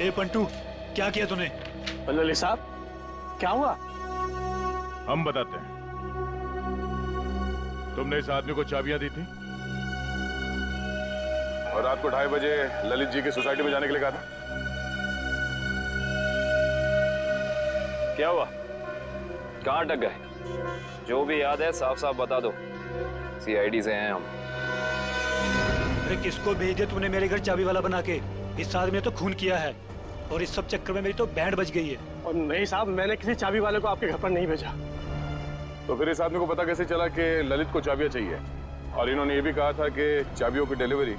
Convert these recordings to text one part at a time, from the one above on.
ए पंटू, क्या किया तूने? ललित साहब, क्या हुआ? हम बताते हैं। तुमने इस आदमी को चाबियां दी थी और रात को 2:30 बजे ललित जी की सोसाइटी में जाने के लिए कहा था। क्या हुआ? कहां अटक गए? जो भी याद है साफ साफ बता दो। सीआईडी से हैं हम। अरे किसको भेज दिया तूने मेरे घर चाबी वाला बना के? इस आदमी ने तो खून किया है और इस सब चक्कर में मेरी तो बैंड बज गई है। और नहीं साहब, मैंने किसी चाबी वाले को आपके घर पर नहीं भेजा। तो फिर इस आदमी को पता कैसे चला कि ललित को चाबियां चाहिए? और इन्होंने ये भी कहा था कि चाबियों की डिलीवरी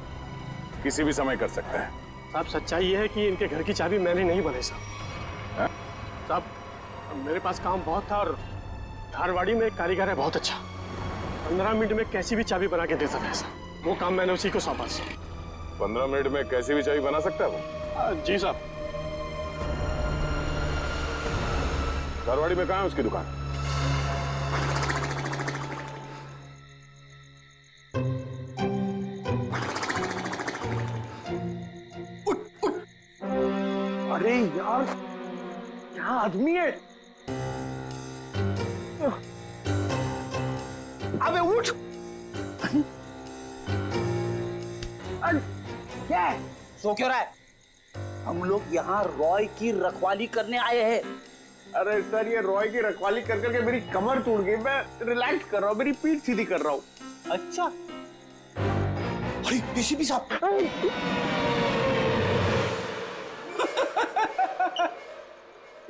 किसी भी समय कर सकते हैं। साहब सच्चाई ये है कि इनके घर की चाबी मैंने नहीं बनाई साहब। साहब मेरे पास काम बहुत था और धारवाड़ी में एक कारीगर है बहुत अच्छा, 15 मिनट में कैसी भी चाबी बना के दे सकता है साहब। वो काम मैंने उसी को सौंपा। 15 मिनट में कैसी भी चाबी बना सकता है वो? जी साहब। धारवाड़ी में कहाँ है उसकी दुकान? अरे यार, क्या आदमी है? अबे उठ! क्या है? सो क्यों रहा है? हम लोग यहाँ रॉय की रखवाली करने आए हैं। अरे सर, ये रॉय की रखवाली कर करके मेरी कमर टूट गई। मैं रिलैक्स कर रहा हूँ, मेरी पीठ सीधी कर रहा हूँ। अच्छा, अरे एसीपी साहब।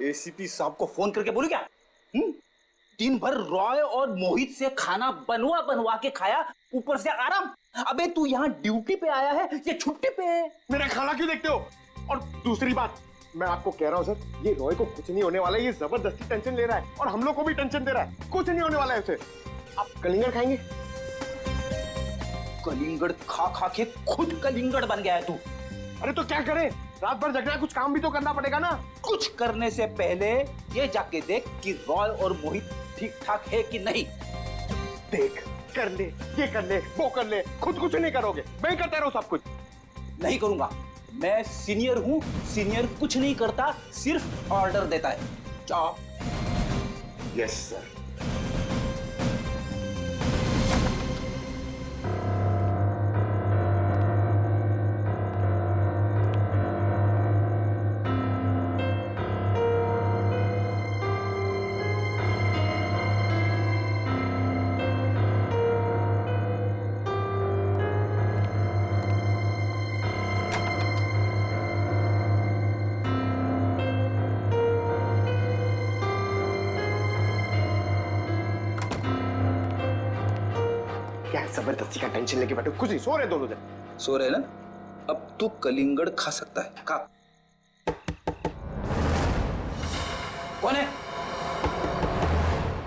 एसीपी साहब को फोन करके बोलू क्या? दिन भर रॉय और मोहित से खाना बनवा बनवा के खाया, ऊपर से आराम। अबे तू यहाँ ड्यूटी पे आया है या छुट्टी पे है? मेरा खाना क्यों देखते हो? और दूसरी बात, मैं आपको कह रहा हूँ सर, ये रॉय को कुछ नहीं होने वाला है। ये जबरदस्ती टेंशन ले रहा है और हम लोग को भी टेंशन दे रहा है। कुछ नहीं होने वाला है उसे। आप कलिंगड़ खाएंगे? कलिंगड़ खा खा के खुद कलिंगड़ बन गया है तू। अरे तो क्या करें, रात भर जगना है, कुछ काम भी तो करना पड़ेगा ना। कुछ करने से पहले ये जाके देख कि रॉय और मोहित ठीक ठाक है कि नहीं। देख, कर ले, ये कर ले, वो कर ले, खुद कुछ नहीं करोगे। मैं ही करता रहूं सब कुछ? नहीं करूंगा, मैं सीनियर हूं। सीनियर कुछ नहीं करता, सिर्फ ऑर्डर देता है। जाओ। Yes sir. क्या जबरदस्ती का टेंशन लेके बैठो? कुछ नहीं, सो रहे दोनों जन। सो रहे ना? अब तू कलिंगड़ खा सकता है। खा। कौन है?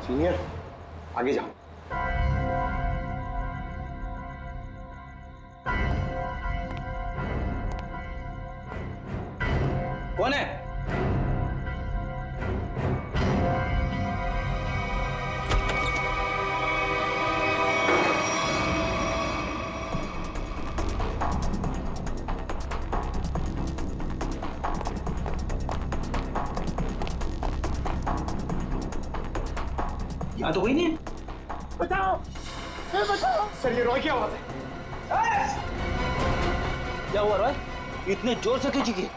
सीनियर, आगे जाओ। कौन है? यहाँ तो कोई नहीं है। बचाओ, बचाओ। सर, ये रॉय की आवाज है। क्या हुआ रॉय? इतने जोर से क्यों चीखी?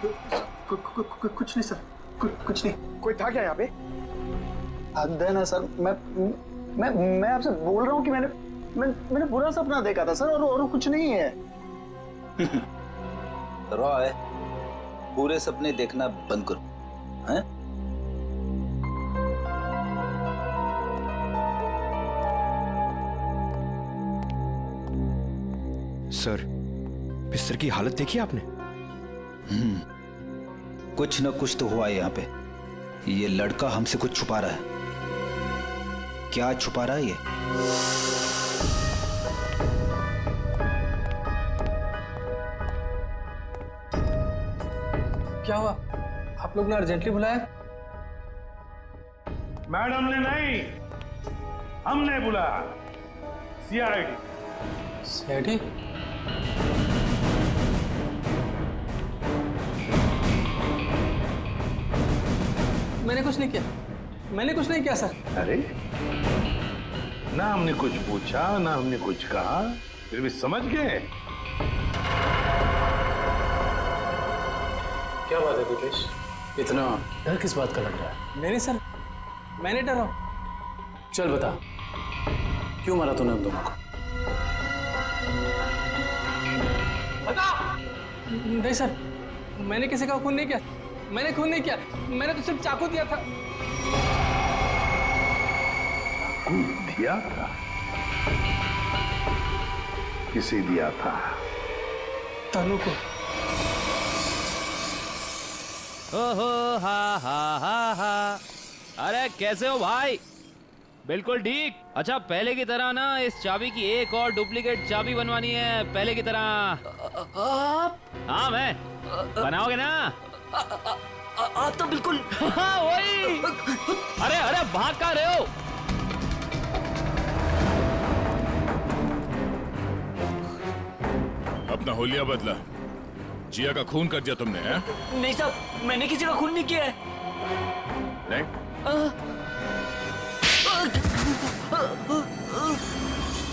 कुछ नहीं सर, कुछ नहीं। कोई था क्या यहाँ पे? हद है ना सर, मैं आपसे बोल रहा हूँ कि मैंने बुरा सपना देखा था सर, और कुछ नहीं है। रॉय, बुरे सपने देखना बंद करो, हैं? सर, बिस्तर की हालत देखी आपने? कुछ न कुछ तो हुआ है यहाँ पे। ये लड़का हमसे कुछ छुपा रहा है। क्या छुपा रहा है ये? क्या हुआ? आप लोग ने अर्जेंटली बुलाया? मैडम ने नहीं, हमने बुलाया। सीआईडी। मैंने कुछ नहीं किया, मैंने कुछ नहीं किया सर। अरे ना हमने कुछ पूछा ना हमने कुछ कहा, फिर भी समझ गए। क्या बात है विकेश, इतना डर किस बात का लग रहा है? नहीं सर, मैंने डरा। चल बता, क्यों मारा तूने हम दोनों को? बता। नहीं सर, मैंने किसी का खून नहीं किया, मैंने खून नहीं किया, मैंने तो सिर्फ चाकू दिया था। दिया था? किसे दिया था? तनु को। ओहो हा हा हा हा। अरे कैसे हो भाई? बिल्कुल ठीक। अच्छा पहले की तरह ना इस चाबी की एक और डुप्लीकेट चाबी बनवानी है, पहले की तरह। आप? हाँ मैं। बनाओगे ना? आप तो बिल्कुल। हाँ वही। अरे अरे भाग कहाँ रहे हो? अपना होलिया बदला। जिया का खून कर दिया तुमने, हैं? नहीं साहब, मैंने किसी का खून नहीं किया है। नहीं?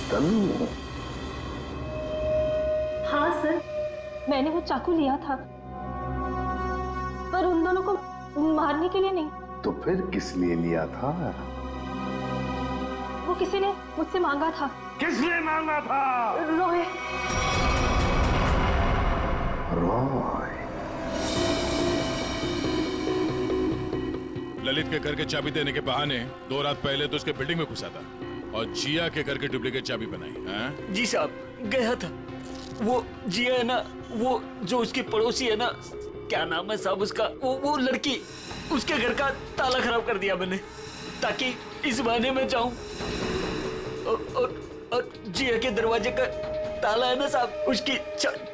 तनु। हाँ सर, मैंने वो चाकू लिया था, पर उन दोनों को मारने के लिए नहीं। तो फिर किस लिए लिया था? वो किसी ने मुझसे मांगा था। किसने मांगा था? रॉय। रॉय। ललित के घर के चाबी देने के बहाने 2 रात पहले तो उसके बिल्डिंग में घुसा था और जिया के घर के डुप्लीकेट चाबी बनाई, हैं? जी साहब, गया था। वो जिया है ना, वो जो उसकी पड़ोसी है ना, क्या नाम है साहब उसका, वो लड़की, उसके घर का ताला खराब कर दिया मैंने, ताकि इस बहाने में जाऊं और जिया के दरवाजे का ताला है ना साहब, उसकी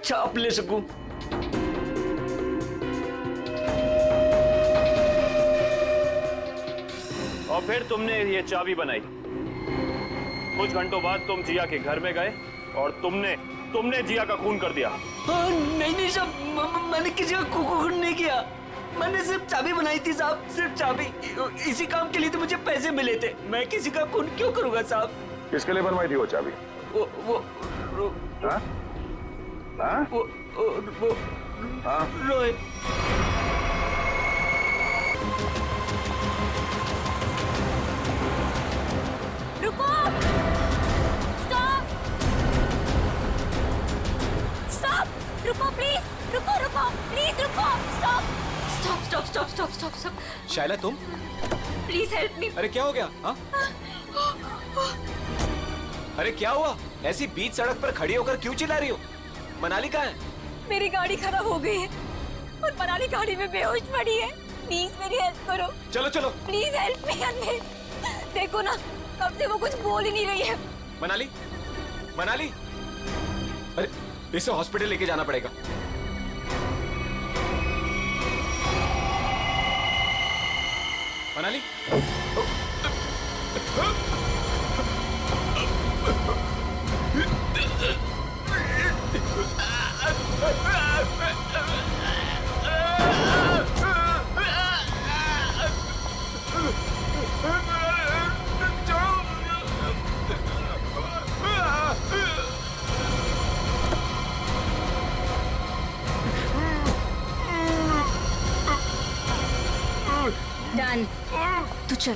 छाप ले सकूं। और फिर तुमने ये चाबी बनाई। कुछ घंटों बाद तुम जिया के घर में गए और तुमने जिया का खून कर दिया। नहीं साहब, मैंने किसी का खून नहीं किया, मैंने सिर्फ चाबी बनाई थी साहब, सिर्फ चाबी। इसी काम के लिए तो मुझे पैसे मिले थे, मैं किसी का खून क्यों करूंगा साहब? किसके लिए बनवाई थी वो चाबी? वो हाँ? हाँ? वो हाँ? रोए। रुको, स्टॉप, स्टॉप, रुको प्लीज, रुको प्लीज, रुको, स्टॉप, स्टॉप। शायला तुम? Please help me. अरे क्या हो गया? हाँ? अरे क्या हुआ? ऐसी बीच सड़क पर खड़ी होकर क्यों चिल्ला रही हो? मनाली कहाँ है? मेरी गाड़ी खराब हो गई है और मनाली गाड़ी में बेहोश पड़ी है। प्लीज मेरी हेल्प करो। चलो प्लीज हेल्प मी अनिल। देखो ना, कब से वो कुछ बोल ही नहीं रही है। मनाली, अरे इसे हॉस्पिटल लेके जाना पड़ेगा। मनाली, डन, तू चल।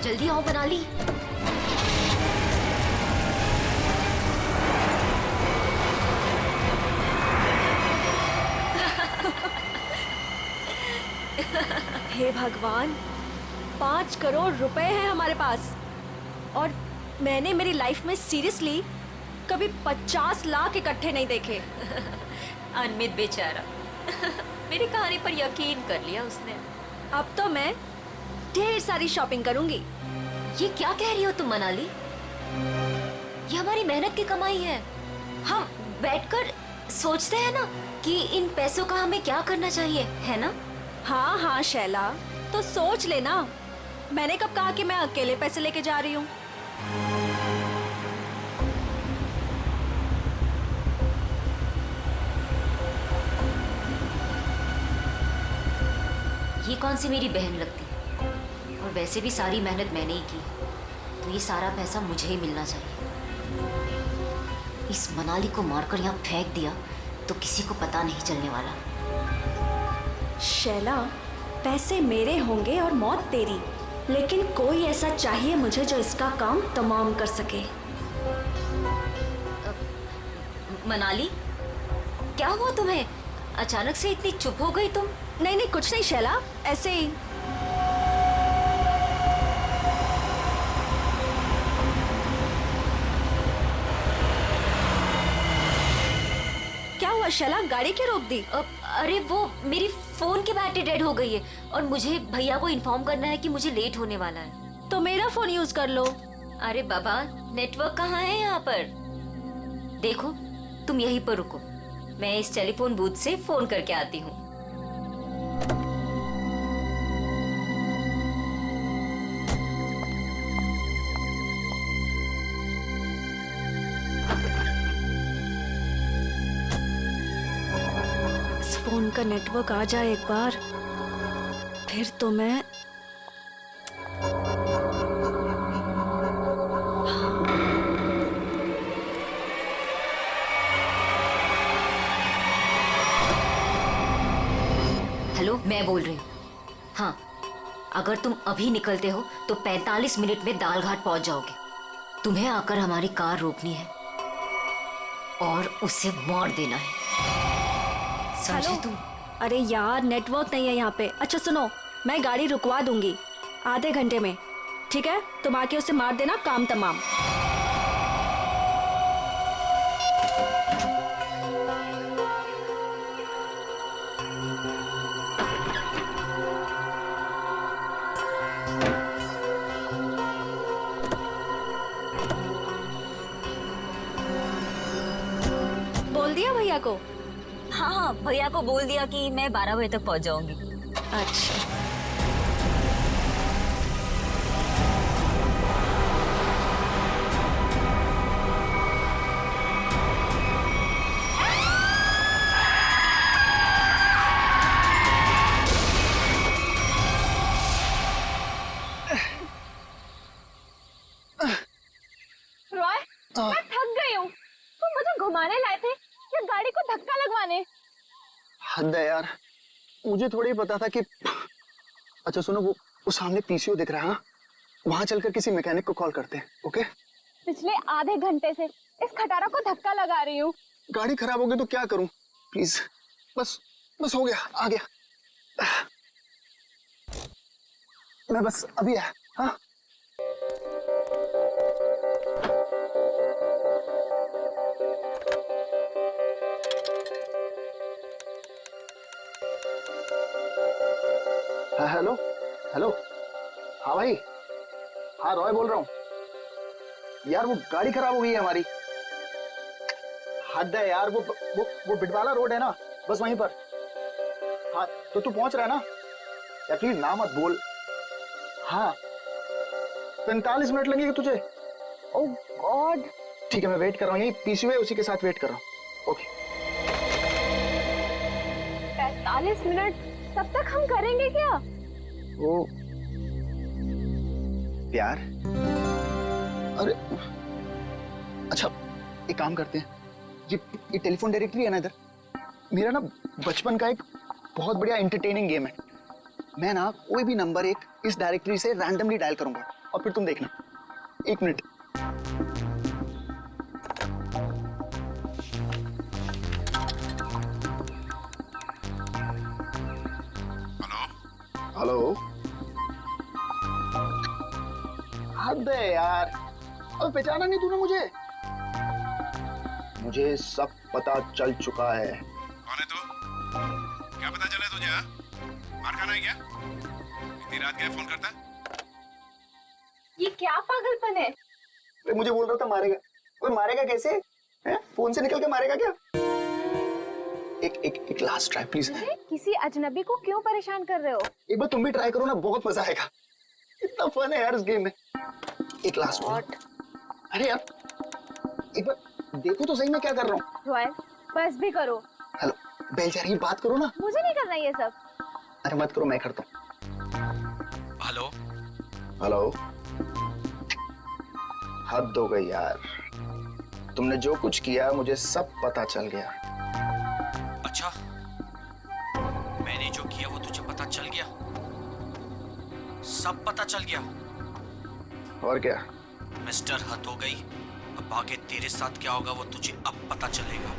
जल्दी आओ मनाली। हे भगवान, 5 करोड़ रुपए हैं हमारे पास और मैंने मेरी लाइफ में सीरियसली कभी 50 लाख इकट्ठे नहीं देखे। अनमित बेचारा मेरी कहानी पर यकीन कर लिया उसने। अब तो मैं ढेर सारी शॉपिंग करूंगी। ये क्या कह रही हो तुम मनाली? ये हमारी मेहनत की कमाई है। हम बैठकर सोचते हैं ना कि इन पैसों का हमें क्या करना चाहिए, है ना? हाँ हाँ शैला, तो सोच लेना। मैंने कब कहा कि मैं अकेले पैसे लेके जा रही हूँ? ये कौन सी मेरी बहन लगती है? और वैसे भी सारी मेहनत मैंने ही की, तो ये सारा पैसा मुझे ही मिलना चाहिए। इस मनाली को मारकर यहाँ फेंक दिया तो किसी को पता नहीं चलने वाला। शैला, पैसे मेरे होंगे और मौत तेरी, लेकिन कोई ऐसा चाहिए मुझे जो इसका काम तमाम कर सके। मनाली, क्या हुआ तुम्हें? अचानक से इतनी चुप हो गई तुम? नहीं नहीं, कुछ नहीं शैला, ऐसे ही। क्या हुआ शैला, गाड़ी क्यों रोक दी? अरे वो मेरी फोन की बैटरी डेड हो गई है और मुझे भैया को इन्फॉर्म करना है कि मुझे लेट होने वाला है। तो मेरा फोन यूज कर लो। अरे बाबा, नेटवर्क कहाँ है यहाँ पर? देखो, तुम यहीं पर रुको, मैं इस टेलीफोन बूथ से फोन करके आती हूँ। इस फोन का नेटवर्क आ जाए एक बार, फिर तो मैं हेलो, मैं बोल रही हूँ। हाँ, अगर तुम अभी निकलते हो तो 45 मिनट में दालघाट पहुंच जाओगे। तुम्हें आकर हमारी कार रोकनी है और उसे मार देना है, समझे तुम? अरे यार, नेटवर्क नहीं है यहाँ पे। अच्छा सुनो, मैं गाड़ी रुकवा दूंगी आधे घंटे में, ठीक है? तुम आके उसे मार देना, काम तमाम। बोल दिया भैया को? हाँ हाँ, भैया को बोल दिया कि मैं 12 बजे तक पहुंच जाऊंगी। अच्छा। रॉय, मैं थक गई हूँ। तुम मुझे घुमाने लाए थे या गाड़ी को धक्का लगवाने? हद है यार, मुझे थोड़ी ही पता था कि। अच्छा सुनो, वो सामने पीसीओ दिख रहा है, वहां चलकर किसी मैकेनिक को कॉल करते हैं, ओके? पिछले आधे घंटे से इस खटारा को धक्का लगा रही हूँ। गाड़ी खराब हो गई तो क्या करूं? प्लीज, बस बस हो गया, आ गया मैं, बस अभी है। हाँ हेलो हेलो, हाँ भाई, हाँ रॉय बोल रहा हूँ यार। वो गाड़ी खराब हो गई है हमारी। हद है यार, वो बिटवाला रोड है ना, बस वहीं पर। हाँ तो तू पहुंच रहा है ना यार? प्लीज ना मत बोल। हाँ 45 मिनट लगेंगे तुझे? ओह गॉड, ठीक है मैं वेट कर रहा हूँ, यही पीसीओ है उसी के साथ वेट कर रहा हूँ। ओके 45 मिनट, तब तक हम करेंगे क्या? वो प्यार। अरे अच्छा, एक काम करते हैं, ये टेलीफोन डायरेक्टरी है ना इधर, मेरा ना बचपन का एक बहुत बढ़िया एंटरटेनिंग गेम है। मैं ना कोई भी नंबर एक इस डायरेक्टरी से रैंडमली डायल करूंगा और फिर तुम देखना। 1 मिनट। हेलो, हद है यार, अब पहचाना नहीं तूने मुझे? मुझे सब पता चल चुका है। कौन है तू? क्या पता चला तुझे? मार खाना है क्या? इतनी रात क्या फोन करता है? ये क्या पागलपन है? मुझे बोल रहा था मारेगा। ओए मारेगा कैसे? हैं? फोन से निकल के मारेगा क्या? एक लास्ट ट्राई प्लीज। किसी अजनबी को क्यों परेशान कर रहे हो? एक बार तुम भी ट्राई करो ना, बहुत मजा आएगा। इतना फन है यार इस गेम में। एक लास्ट वन। अरे यार एक बार देखो तो सही मैं क्या कर रहा हूँ। रॉयल बस भी करो। हेलो बेल जा रही है, बात करो ना। मुझे नहीं करना ये सब। अरे मत करो, मैं करता हूँ। Hello hello. हद हो गई यार, तुमने जो कुछ किया मुझे सब पता चल गया। अच्छा, मैंने जो किया वो तुझे पता चल गया? सब पता चल गया? और क्या? मिस्टर हद हो गई, अब आगे तेरे साथ क्या होगा वो तुझे अब पता चलेगा।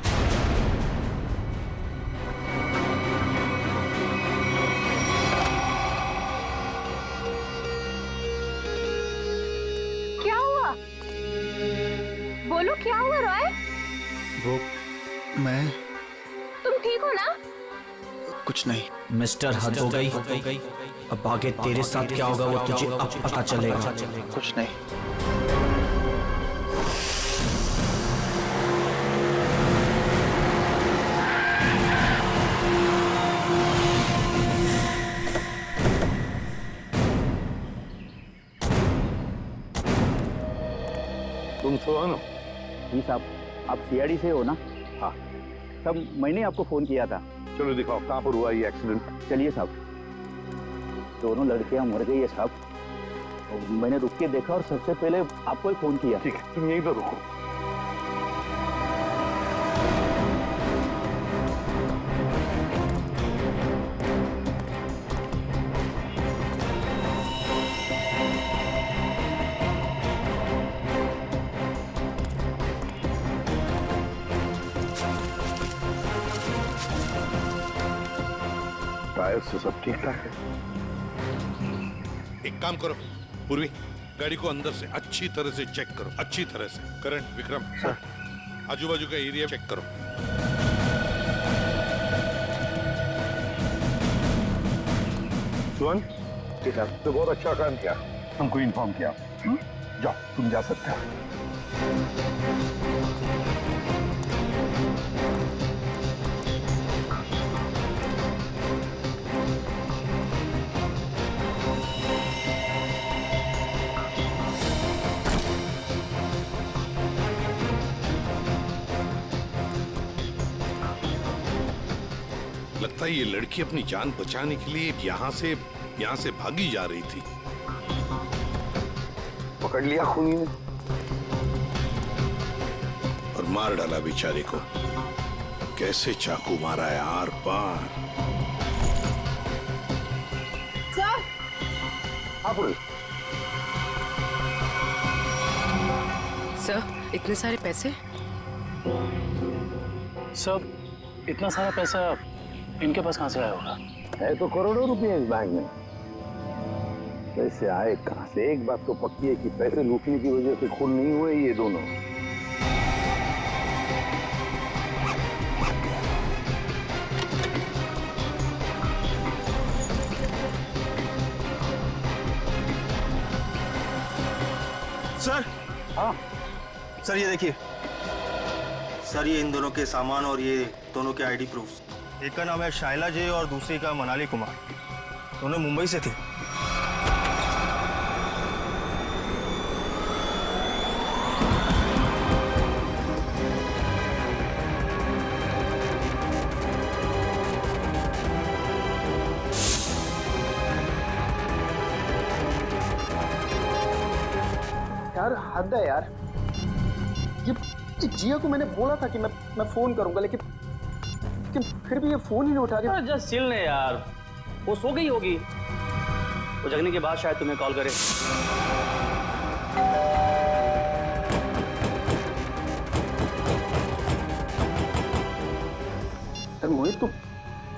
क्या हुआ? बोलो क्या हुआ रॉय? वो मैं तुम ठीक हो ना? कुछ नहीं। मिस्टर हद हो गई, अब आगे तेरे साथ क्या होगा वो तुझे अब पता चलेगा। कुछ नहीं। तुम सोनो। जी साहब, आप सीआईडी से हो ना? हाँ। तब मैंने आपको फोन किया था। चलो दिखाओ कहाँ पर हुआ ये एक्सीडेंट। चलिए साहब। दोनों लड़कियां मर गई है साहब। और मैंने रुक के देखा और सबसे पहले आपको ही फोन किया। ठीक है, तुम यहीं पर रुको। टायर से सब ठीक ठाक है। एक काम करो पूर्वी, गाड़ी को अंदर से अच्छी तरह से चेक करो, अच्छी तरह से। करण, विक्रम सर, आजू बाजू का एरिया चेक करो। सुन, ठीक है, तो बहुत अच्छा काम किया, हमको इन्फॉर्म किया। जाओ, तुम जा सकते हो। लगता है ये लड़की अपनी जान बचाने के लिए यहाँ से भागी जा रही थी। पकड़ लिया खूनी ने और मार डाला बेचारे को। कैसे चाकू मारा है आर पार। सर, हाँ पुलिस। सर, इतने सारे पैसे? सब इतना सारा पैसा इनके पास कहाँ से आया होगा? है तो करोड़ों रुपए इस बैंक में। पैसे आए कहाँ से? एक बात तो पक्की है कि पैसे लूटने की वजह से खून नहीं हुए ये दोनों। सर। हाँ सर, ये देखिए सर, ये इन दोनों के सामान और ये दोनों के आईडी प्रूफ। एक का नाम है शाइला जे और दूसरी का मनाली कुमार। दोनों मुंबई से थे। यार हद है यार। ये जिया को मैंने बोला था कि मैं फोन करूंगा, लेकिन फिर भी ये फोन ही नहीं उठा के। जस्ट चिल ले यार, वो सो गई होगी। वो जगने के बाद शायद तुम्हें कॉल करे। मोहित,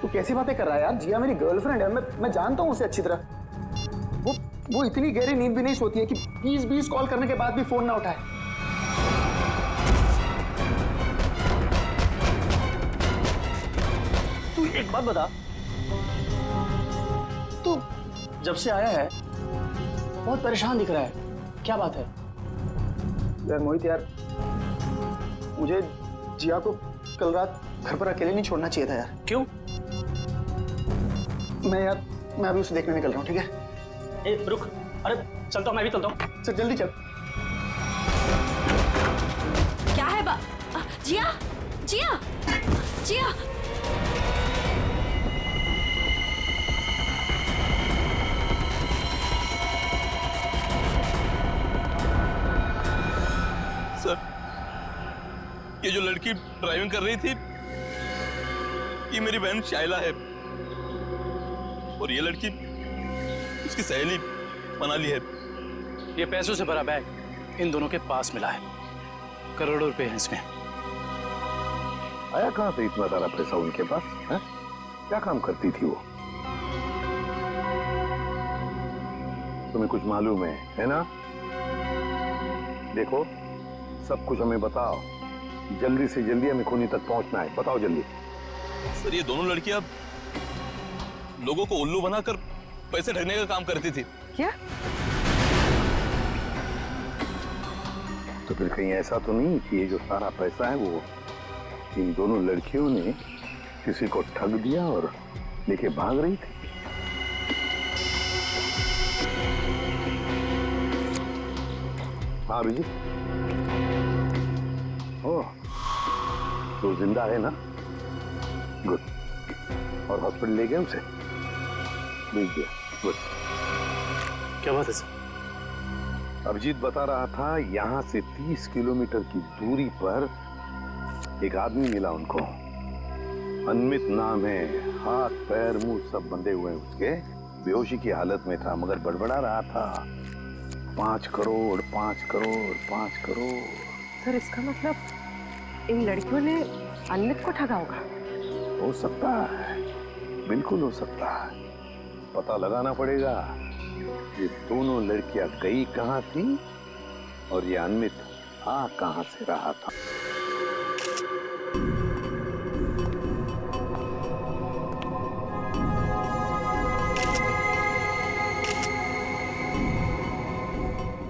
तू कैसी बातें कर रहा है यार? जिया मेरी गर्लफ्रेंड है, मैं जानता हूँ उसे अच्छी तरह। वो इतनी गहरी नींद भी नहीं सोती है कि 20 कॉल करने के बाद भी फोन ना उठाए। तू एक बात बता, तू जब से आया है बहुत परेशान दिख रहा है, क्या बात है? यार मोहित यार, मुझे जिया को कल रात घर पर अकेले नहीं छोड़ना चाहिए था यार। क्यों? मैं अभी उसे देखने निकल रहा हूँ, ठीक है? ए रुक, अरे चलता हूँ, मैं भी चलता हूँ। सर जल्दी चल। क्या है जिया जिया जिया सर, ये जो लड़की ड्राइविंग कर रही थी ये मेरी बहन शाइला है और ये लड़की उसकी सहेली मनाली है। ये पैसों से भरा बैग इन दोनों के पास मिला है, करोड़ों रुपए हैं इसमें। आया कहां से इतना सारा पैसा उनके पास है? क्या काम करती थी वो? तुम्हें कुछ मालूम है ना? देखो, सब कुछ हमें बताओ, जल्दी से जल्दी हमें खूनी तक पहुंचना है, बताओ जल्दी। सर, ये दोनों लड़कियां लोगों को उल्लू बनाकर पैसे ठगने का काम करती थी। क्या? तो फिर कहीं ऐसा तो नहीं कि ये जो सारा पैसा है वो इन दोनों लड़कियों ने किसी को ठग दिया और लेके भाग रही थी? हाँ अभिजीत, ओह, तो जिंदा है ना? गुड। और हॉस्पिटल ले गए उसे? भेज दिया, गुड। क्या बात है सर? अभिजीत बता रहा था यहाँ से 30 किलोमीटर की दूरी पर एक आदमी मिला उनको, अनमित नाम है, हाथ पैर मुंह सब बंधे हुए हैं उसके, बेहोशी की हालत में था मगर बड़बड़ा रहा था 5 करोड़ 5 करोड़ 5 करोड़। सर इसका मतलब इन लड़कियों ने अनमित को ठगा होगा? हो सकता है, बिल्कुल हो सकता है। पता लगाना पड़ेगा ये दोनों लड़कियां गई कहां थी और ये अनमित आ कहां से रहा था।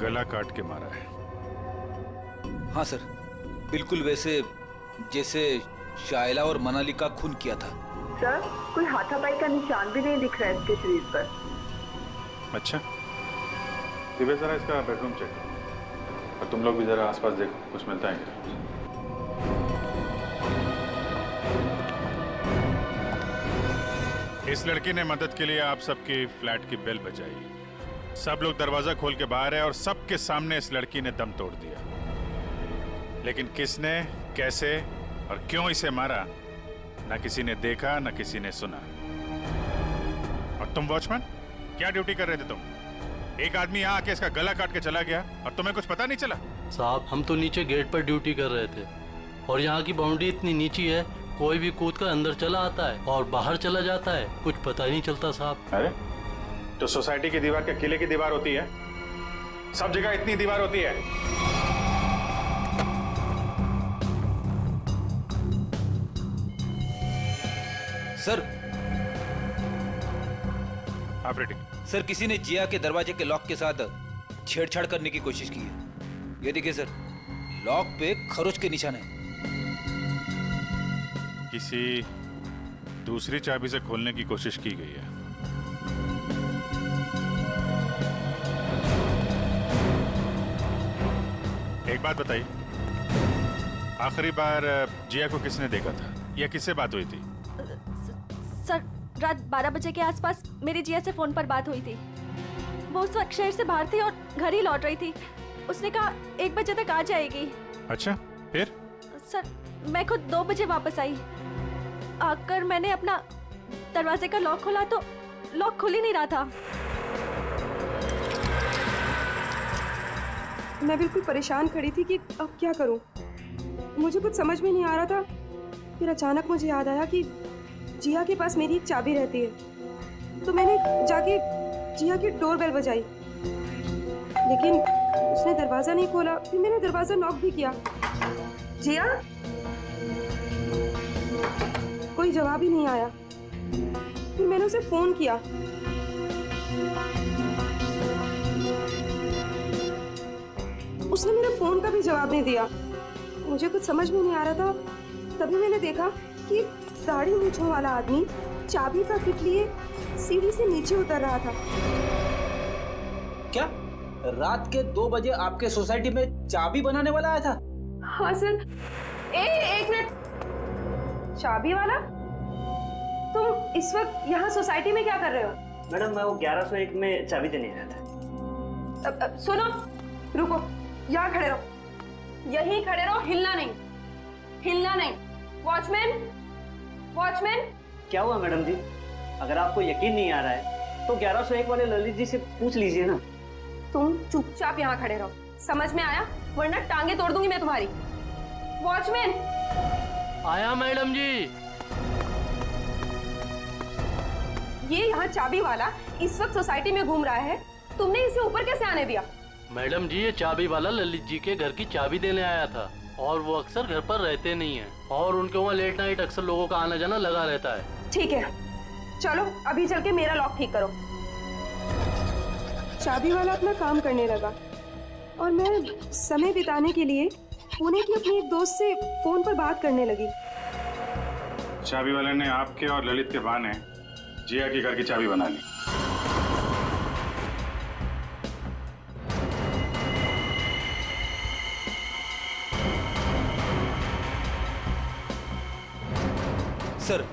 गला काट के मारा है। हाँ सर, बिल्कुल वैसे जैसे शाइला और मनाली का खून किया था। सर, कोई हाथापाई का निशान भी नहीं दिख रहा है इसके शरीर पर। अच्छा, दिव्या जरा इसका बेडरूम चेक करो और तुम लोग भी जरा आसपास देखो, कुछ मिलता है क्या? इस लड़की ने मदद के लिए आप सबकी फ्लैट की बेल बजाई। सब लोग दरवाजा खोल के बाहर है और सबके सामने इस लड़की ने दम तोड़ दिया। लेकिन किसने, कैसे और क्यों इसे मारा, ना किसी ने देखा ना किसी ने सुना। और तुम वॉचमैन, क्या ड्यूटी कर रहे थे तुम? एक आदमी यहाँ आके इसका गला काट के चला गया और तुम्हें कुछ पता नहीं चला? साहब, हम तो नीचे गेट पर ड्यूटी कर रहे थे और यहाँ की बाउंड्री इतनी नीची है, कोई भी कूद कर अंदर चला आता है और बाहर चला जाता है, कुछ पता ही नहीं चलता साहब। अरे तो सोसाइटी की दीवार क्या किले की दीवार होती है? सब जगह इतनी दीवार होती है? सर, ऑपरेटिंग सर, किसी ने जिया के दरवाजे के लॉक के साथ छेड़छाड़ करने की कोशिश की है। ये देखिए सर, लॉक पे खरोच के निशान है। किसी दूसरी चाबी से खोलने की कोशिश की गई है। एक बात बताइए, आखिरी बार जिया को किसने देखा था या किससे बात हुई थी? सर, रात 12 बजे के आसपास मेरी जिया से फोन पर बात हुई थी। वो उस वक्त शहर से बाहर थी और घर ही लौट रही थी। उसने कहा 1 बजे तक आ जाएगी। अच्छा, फिर? सर, मैं खुद 2 बजे वापस आई। आकर मैंने अपना दरवाजे का लॉक खोला तो लॉक खुल ही नहीं रहा था। मैं बिल्कुल परेशान खड़ी थी कि अब क्या करूं। मुझे कुछ समझ में नहीं आ रहा था। फिर अचानक मुझे याद आया कि जिया के पास मेरी एक चाबी रहती है, तो मैंने जाके जिया की डोरबेल बजाई, लेकिन उसने दरवाजा नहीं खोला। फिर मैंने दरवाजा नॉक भी किया, जिया, कोई जवाब ही नहीं आया। फिर मैंने उसे फोन किया, उसने मेरे फोन का भी जवाब नहीं दिया। मुझे कुछ समझ में नहीं आ रहा था, तभी मैंने देखा कि दाढ़ी मूंछों वाला आदमी चाबी का किट लिए सीढ़ी से नीचे उतर रहा था। क्या रात के 2 बजे आपके सोसाइटी में चाबी बनाने वाला आया था? हाँ सर। एक मिनट, चाबी वाला? तुम इस वक्त यहाँ सोसाइटी में क्या कर रहे हो? मैडम मैं वो 1101 में चाबी देने आया था। सुनो, रुको, यहाँ खड़े रहो, यहीं खड़े रहो, हिलना नहीं, हिलना नहीं। Watchman, watchman. क्या हुआ मैडम जी? अगर आपको यकीन नहीं आ रहा है तो 1101 वाले ललित जी से पूछ लीजिए ना। तुम चुपचाप यहाँ खड़े रहो, समझ में आया? वरना टांगे तोड़ दूंगी मैं तुम्हारी। वॉचमैन। आया मैडम जी। ये यहाँ चाबी वाला इस वक्त सोसाइटी में घूम रहा है, तुमने इसे ऊपर कैसे आने दिया? मैडम जी, ये चाबी वाला ललित जी के घर की चाबी देने आया था और वो अक्सर घर पर रहते नहीं हैं और उनके वहाँ लेट नाइट अक्सर लोगों का आना जाना लगा रहता है। ठीक है, चलो अभी चल के मेरा लॉक ठीक करो। चाबी वाला अपना काम करने लगा और मैं समय बिताने के लिए पुणे की अपनी एक दोस्त से फोन पर बात करने लगी। चाबी वाले ने आपके और ललित के बहाने जिया के घर की चाबी बना ली। सर,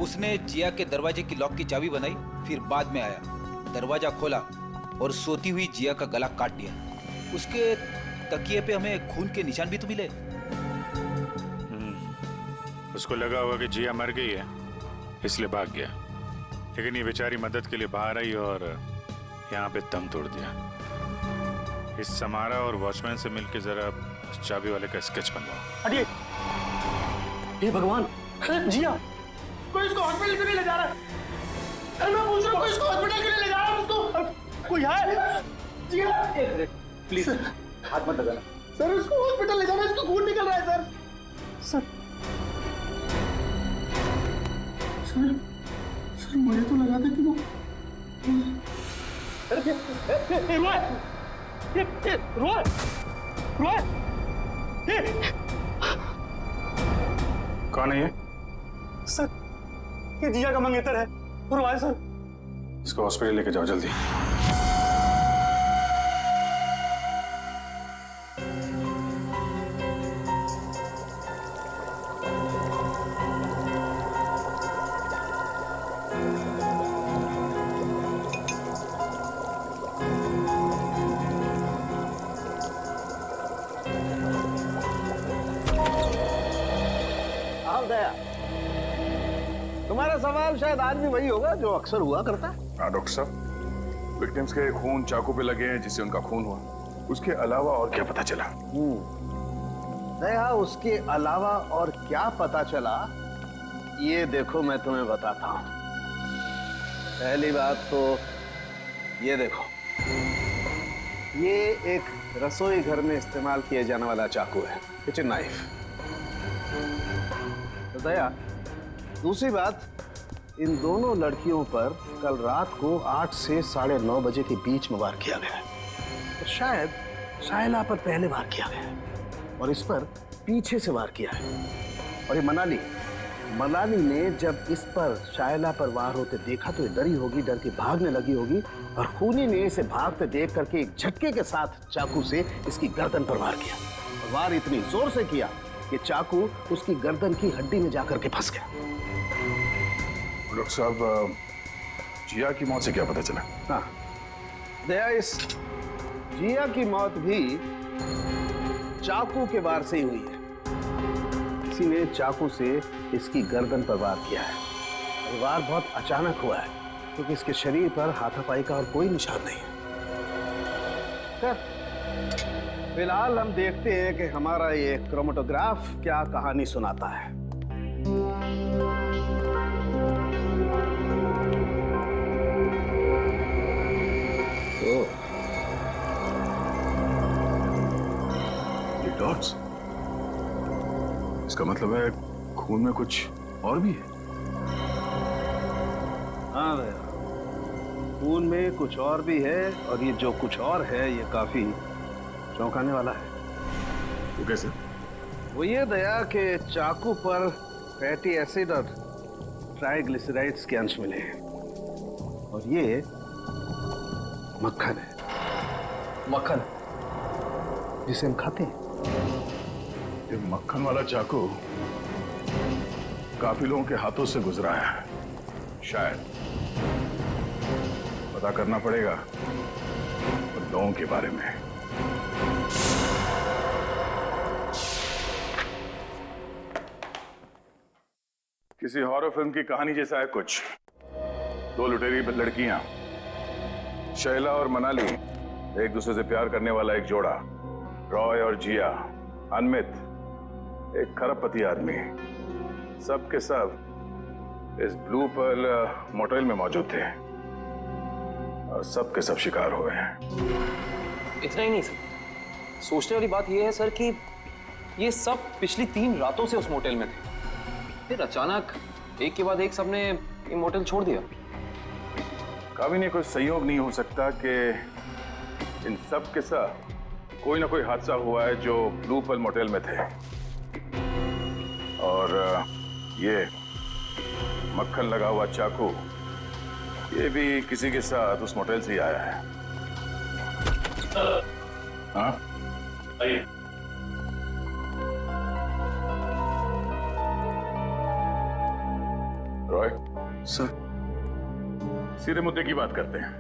उसने जिया के दरवाजे की लॉक की चाबी बनाई, फिर बाद में आया, दरवाजा खोला और सोती हुई जिया का गला काट दिया। उसके तकिए पे हमें खून के निशान भी तो मिले। उसको लगा होगा कि जिया मर गई है, इसलिए भाग गया, लेकिन ये बेचारी मदद के लिए बाहर आई और यहाँ पे दम तोड़ दिया। इस समारा और वॉचमैन से मिलकर जरा चाबी वाले का स्केच बनवाओ। अरे हे भगवान, जिया कोई इसको हॉस्पिटल क्यों नहीं ले जा रहा है? मैं पूछ रहा हूँ, कोई इसको हॉस्पिटल क्यों नहीं ले जा रहा है? उसको कोई है? जिया एक मिनट प्लीज, हाथ मत लगाना सर। उसको हॉस्पिटल ले जाना, इसको खून निकल रहा है सर। सर मुझे तो लगा था कि वो रोय कौन है ये? सर ये जिया का मंगेतर है, रोय सर। इसको हॉस्पिटल लेके जाओ जल्दी। तुम्हारा सवाल शायद आज भी वही होगा जो अक्सर हुआ करता है। हाँ डॉक्टर साहब, विक्टिम्स के खून चाकू पे लगे हैं जिससे उनका खून हुआ, उसके अलावा और क्या पता चला? दया, उसके अलावा और क्या पता चला ये देखो मैं तुम्हें बताता हूं। पहली बात तो ये देखो, ये एक रसोई घर में इस्तेमाल किए जाने वाला चाकू है, किचन नाइफ। तो दया, दूसरी बात, इन दोनों लड़कियों पर कल रात को 8 से 9:30 बजे के बीच में वार किया गया है। तो शायद शायला पर पहले वार किया गया है और इस पर पीछे से वार किया है। और ये मनाली ने जब इस पर शायला पर वार होते देखा तो ये डरी होगी, डर के भागने लगी होगी और खूनी ने इसे भागते देख करके एक झटके के साथ चाकू से इसकी गर्दन पर वार किया। और वार इतनी जोर से किया कि चाकू उसकी गर्दन की हड्डी में जाकर के फंस गया। डॉक्टर साहब, जिया की मौत से क्या पता चला? हाँ दया, इस जिया की मौत भी चाकू के वार से ही हुई है। किसी ने चाकू से इसकी गर्दन पर वार किया है। वार बहुत अचानक हुआ है क्योंकि इसके शरीर पर हाथापाई का और कोई निशान नहीं है। फिलहाल हम देखते हैं कि हमारा ये क्रोमेटोग्राफ क्या कहानी सुनाता है। ये डॉट्स, इसका मतलब है खून में कुछ और भी है। हाँ भैया, खून में कुछ और भी है, और ये जो कुछ और है ये काफी चौंकाने वाला है। वो कैसे? वो ये दया कि चाकू पर फैटी एसिड और ट्राइग्लिसराइड्स के अंश मिले हैं, और ये मक्खन है। मक्खन जिसे हम खाते हैं। ये मक्खन वाला चाकू काफी लोगों के हाथों से गुजरा है, शायद पता करना पड़ेगा उन लोगों के बारे में। किसी हॉरर फिल्म की कहानी जैसा है कुछ। दो लुटेरी लड़कियां, शैला और मनाली, एक दूसरे से प्यार करने वाला एक जोड़ा, रॉय और जिया, अनमित, एक खरबपति आदमी, सब के सब इस ब्लू पर्ल मोटेल में मौजूद थे, और सब के सब शिकार हुए हैं। इतना ही नहीं सर, सोचने वाली बात यह है सर कि ये सब पिछली 3 रातों से उस मोटेल में थे, फिर अचानक एक के बाद एक सबने ये मोटेल छोड़ दिया। कभी नहीं कोई संयोग नहीं हो सकता कि इन सब के साथ कोई ना कोई हादसा हुआ है जो ब्लू पर्ल मोटेल में थे, और ये मक्खन लगा हुआ चाकू, ये भी किसी के साथ उस मोटेल से ही आया है। हाँ, आइए। रॉय सर, सीधे मुद्दे की बात करते हैं।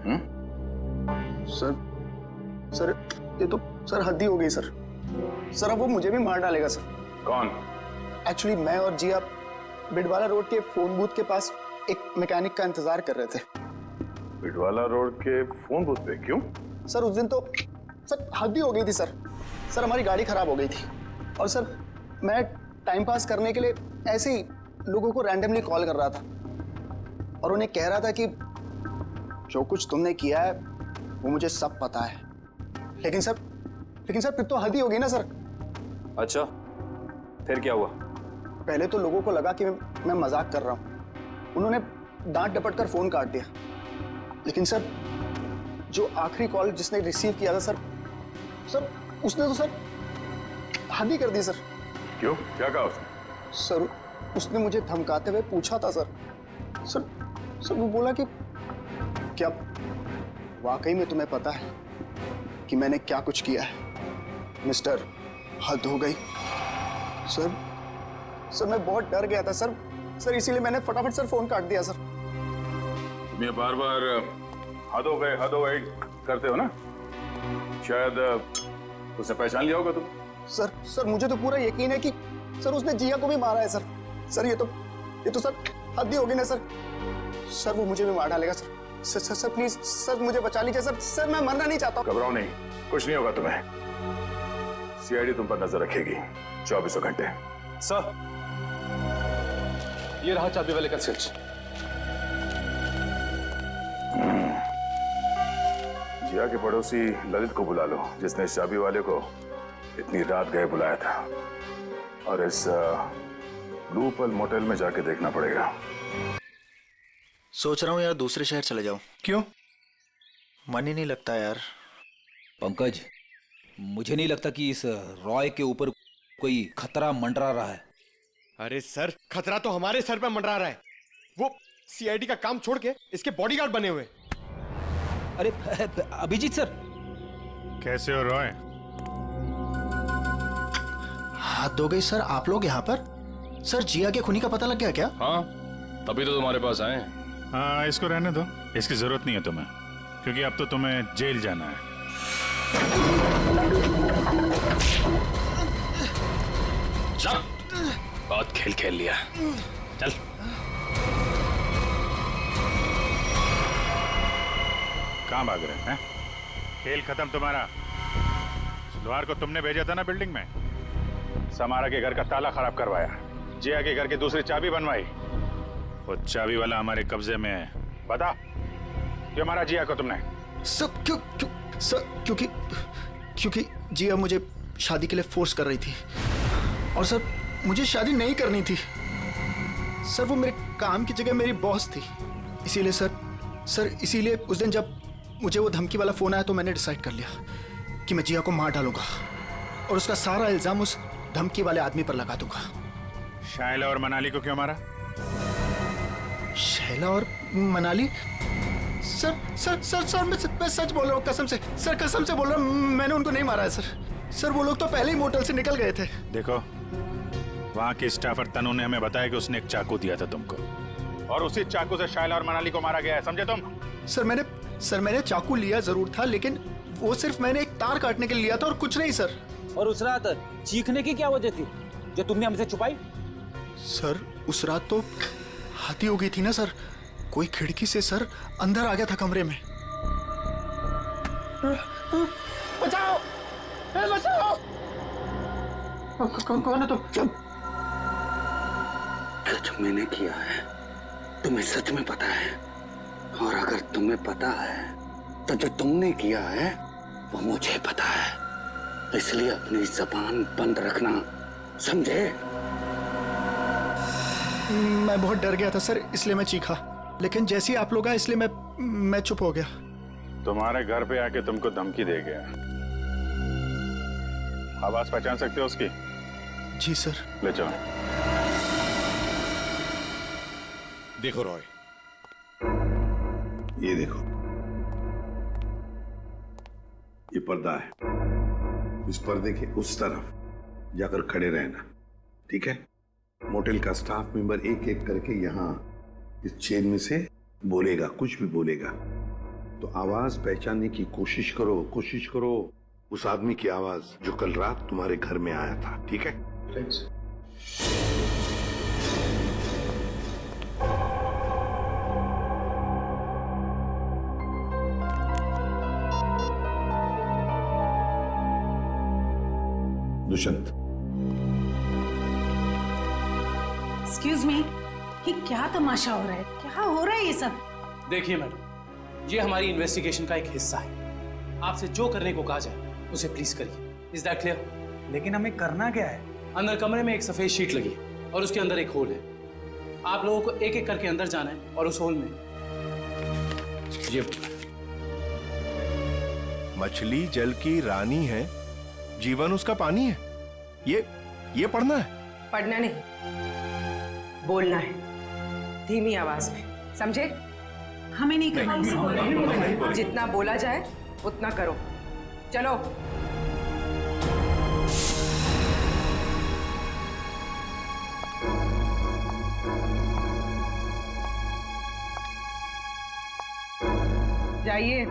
सर ये तो सर हद ही हो गई सर। सर अब वो मुझे भी मार डालेगा सर। कौन? एक्चुअली मैं और जिया बिडवाला रोड के फोन बूथ के पास एक मैकेनिक का इंतजार कर रहे थे। बिडवाला रोड के फोन बूथ पे? क्यों? सर उस दिन तो सर हद ही हो गई थी सर। सर हमारी गाड़ी खराब हो गई थी, और सर मैं टाइम पास करने के लिए ऐसे ही लोगों को रैंडमली कॉल कर रहा था, और उन्हें कह रहा था कि जो कुछ तुमने किया है वो मुझे सब पता है। लेकिन सर फिर तो हद ही होगी ना सर। अच्छा, फिर क्या हुआ? पहले तो लोगों को लगा कि मैं मजाक कर रहा हूं, उन्होंने डांट डपट कर फोन काट दिया। लेकिन सर जो आखिरी कॉल जिसने रिसीव किया था सर उसने तो सर हद ही कर दी सर। क्यों? क्या कहा उसने? सर उसने मुझे धमकाते हुए पूछा था सर वो बोला कि क्या वाकई में तुम्हें पता है कि मैंने क्या कुछ किया है? मिस्टर, हद हो गई। सर मैं बहुत डर गया था सर इसीलिए मैंने फटाफट सर फोन काट दिया सर। तुम ये बार बार हद हो गए करते हो ना? शायद उसने पहचान लिया होगा तुम। सर मुझे तो पूरा यकीन है कि सर उसने जिया को भी मारा है सर ये तो सर हद ही होगी ना सर वो मुझे भी मार डालेगा सर प्लीज सर मुझे बचा लीजिए सर मैं मरना नहीं चाहता। घबराओ नहीं, कुछ नहीं होगा तुम्हें। सीआईडी तुम पर नजर रखेगी 24 घंटे। सर ये रहा चाबी वाले का स्विच। जिया के पड़ोसी ललित को बुला लो, जिसने इस चाबी वाले को इतनी रात गए बुलाया था, और इस ब्लू पर्ल मोटेल में जाके देखना पड़ेगा। सोच रहा हूँ यार दूसरे शहर चले जाऊं। क्यों? मन ही नहीं लगता यार। पंकज, मुझे नहीं लगता कि इस रॉय के ऊपर कोई खतरा मंडरा रहा है। अरे सर, खतरा तो हमारे सर पे मंडरा रहा है। वो सीआईडी का काम छोड़ के इसके बॉडीगार्ड बने हुए। अरे अभिजीत सर। कैसे हो रॉय? हाथ धो गई सर आप लोग यहाँ पर? सर जिया के खूनी का पता लग गया क्या? हाँ, तभी तो तुम्हारे पास आए। हाँ, इसको रहने दो, इसकी जरूरत नहीं है तुम्हें, क्योंकि अब तो तुम्हें जेल जाना है। चल, बहुत खेल खेल लिया, चल। कहाँ भाग रहे हैं? खेल खत्म तुम्हारा। सुधवार को तुमने भेजा था ना बिल्डिंग में, समारा के घर का ताला खराब करवाया, जिया के घर की दूसरी चाबी बनवाई। वो चाबी वाला हमारे कब्जे में है। बता, क्यों मारा जिया को तुमने? सब क्योंकि जिया मुझे शादी के लिए फोर्स कर रही थी, और सर मुझे शादी नहीं करनी थी। सर वो मेरे काम की जगह मेरी बॉस थी, इसीलिए सर इसीलिए उस दिन जब मुझे वो धमकी वाला फोन आया तो मैंने डिसाइड कर लिया कि मैं जिया को मार डालूंगा और उसका सारा इल्जाम उस धमकी वाले आदमी पर लगा दूंगा। शाइला और मनाली को क्यों मारा? शैला और मनाली? सर मैं सच बोल रहा हूँ, कसम से सर, कसम से बोल रहा हूँ, मैंने उनको नहीं मारा है सर। वो लोग तो पहले ही मोटल से निकल गए थे। देखो, वहाँ की स्टाफर तनु ने हमें बताया कि उसने एक चाकू दिया था तुमको, और उसी चाकू से शाइला और मनाली को मारा गया है, समझे तुम? सर मैंने चाकू लिया जरूर था, लेकिन वो सिर्फ मैंने एक तार काटने के लिए लिया था और कुछ नहीं सर। और उस रात चीखने की क्या वजह थी जो तुमने हमसे छुपाई? सर उस रात तो हाथी हो गई थी ना सर, कोई खिड़की से सर अंदर आ गया था कमरे में। बचाओ, बचाओ! कौन है तुम? जो मैंने किया है तुम्हें सच में पता है, और अगर तुम्हें पता है तो जो तुमने किया है वो मुझे पता है, इसलिए अपनी जबान बंद रखना, समझे? मैं बहुत डर गया था सर, इसलिए मैं चीखा, लेकिन जैसे ही आप लोग आए इसलिए मैं चुप हो गया। तुम्हारे घर पे आके तुमको धमकी दे गया, आवाज पहचान सकते हो उसकी? जी सर। ले चलो। देखो रॉय, ये देखो, ये पर्दा है, इस पर्दे के उस तरफ जाकर खड़े रहना, ठीक है? मोटेल का स्टाफ मेंबर एक एक करके यहाँ इस चेन में से बोलेगा, कुछ भी बोलेगा तो आवाज पहचानने की कोशिश करो उस आदमी की आवाज जो कल रात तुम्हारे घर में आया था, ठीक है? दुष्यंत। एक्सक्यूज मी, ये क्या तमाशा हो रहा है? क्या हो रहा है ये सब? देखिए मैडम, ये हमारी इन्वेस्टिगेशन का एक हिस्सा है। आपसे जो करने को कहा जाए उसे प्लीज करिए। Is that clear? लेकिन हमें करना क्या है? अंदर कमरे में एक सफेद शीट लगी है और उसके अंदर एक होल है। आप लोगों को एक एक करके अंदर जाना है और उस होल में ये मछली जल की रानी है, जीवन उसका पानी है, ये पढ़ना है? पढ़ना नहीं, बोलना है, धीमी आवाज में, समझे? हमें नहीं करना, जितना बोला जाए उतना करो। चलो। जाइए।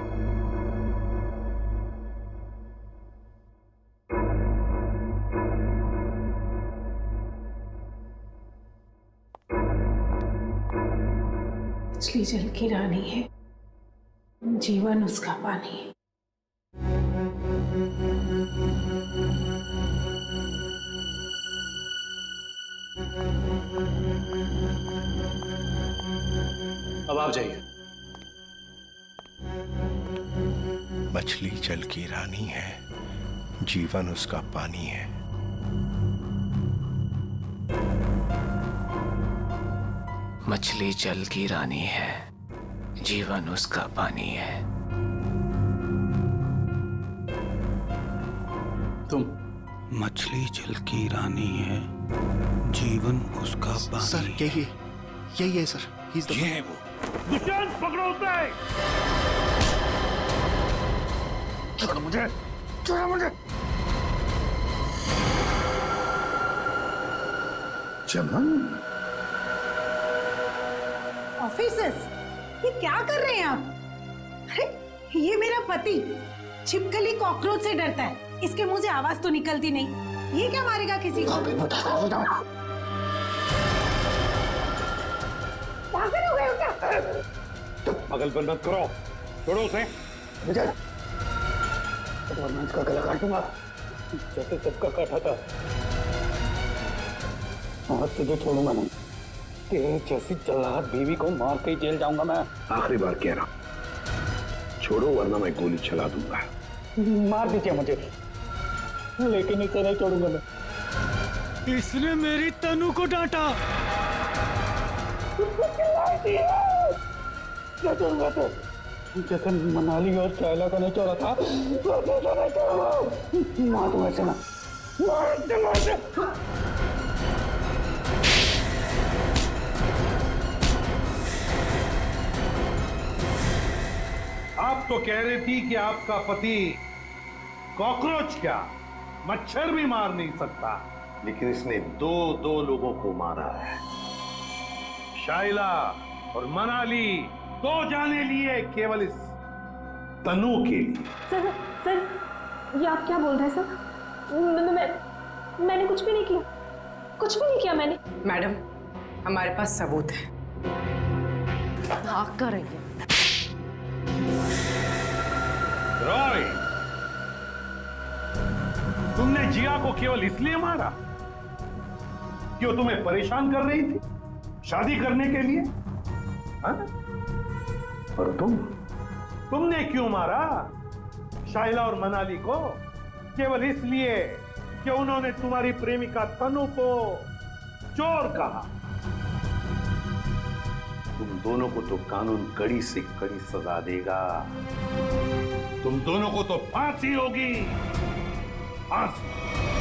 मछली जल की रानी है, जीवन उसका पानी है। अब आप जाइए। मछली जल की रानी है, जीवन उसका पानी है। मछली जल की रानी है, जीवन उसका पानी है। तुम? मछली जल की रानी है, जीवन उसका पानी। सर यही है सर, ये है वो। दुष्यंत, पकड़ो उसे! छोड़ो मुझे! चमन, ऑफिसर्स, ये क्या कर रहे हैं आप? अरे ये मेरा पति छिपकली कॉकरोच से डरता है, इसके मुंह से आवाज तो निकलती नहीं, ये क्या मारेगा किसी को? पागल हो गए हो क्या? पागलपन मत करो, छोड़ो उसे। वरना इसका गला काट दूंगा जैसे सबका काटा था। आज तुझे छोड़ूंगा नहीं, तेरे जैसी जल्लाद बीवी को मार के जेल जाऊंगा मैं। आखिरी बार कह रहा हूं, छोड़ो वरना मैं गोली चला दूंगा। मार दीजिए मुझे, लेकिन इसे नहीं छोड़ूंगा मैं। इसने मेरी तनु को डांटा। क्या करूंगा तो जैसे मनाली और शायला का नहीं चला था वैसे तो नहीं करूंगा। मार दूंगा इसे ना, मार दूंगा इसे। आप तो कह रही थी कि आपका पति कॉकरोच क्या मच्छर भी मार नहीं सकता, लेकिन इसने दो लोगों को मारा है। शाइला और मनाली 2 जाने लिए केवल इस तनु के लिए। सर ये आप क्या बोल रहे हैं सर? मैंने कुछ भी नहीं किया, कुछ भी नहीं किया मैंने। मैडम हमारे पास सबूत है। भाग कर रही है। रॉय, तुमने जिया को केवल इसलिए मारा कि वो तुम्हें परेशान कर रही थी शादी करने के लिए? हाँ? और तुमने क्यों मारा शाइला और मनाली को? केवल इसलिए कि उन्होंने तुम्हारी प्रेमिका तनु को चोर कहा। तुम दोनों को तो कानून कड़ी से कड़ी सजा देगा। तुम दोनों को तो फांसी होगी, फांसी।